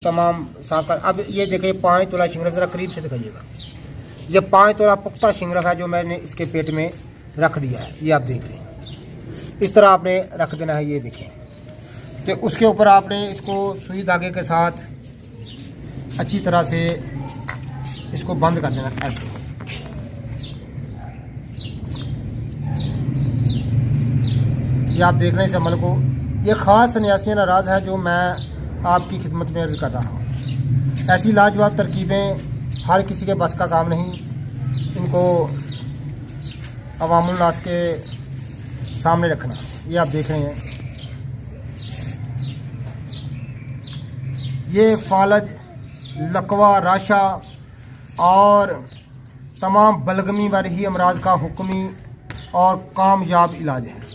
तमाम साफ कर। अब ये देखिए 5 तोला शिंगरफ, ज़रा करीब से दिखाइएगा। ये 5 तोला पुख्ता शिंगरफ है जो मैंने इसके पेट में रख दिया है। ये आप देख लें, इस तरह आपने रख देना है। ये देखें, तो उसके ऊपर आपने इसको सुई धागे के साथ अच्छी तरह से इसको बंद कर देना ऐसे। ये आप देख रहे हैं इस अमल को। ये ख़ास सन्यासियाना राज है जो मैं आपकी खिदमत में अर्ज़ कर रहा हूँ। ऐसी लाजवाब तरकीबें हर किसी के बस का काम नहीं। इनको अवामुल नास के सामने रखना। ये आप देख रहे हैं, ये फालज, लकवा, राशा और तमाम बलगमी व रही अमराज का हुक्मी और कामयाब इलाज है।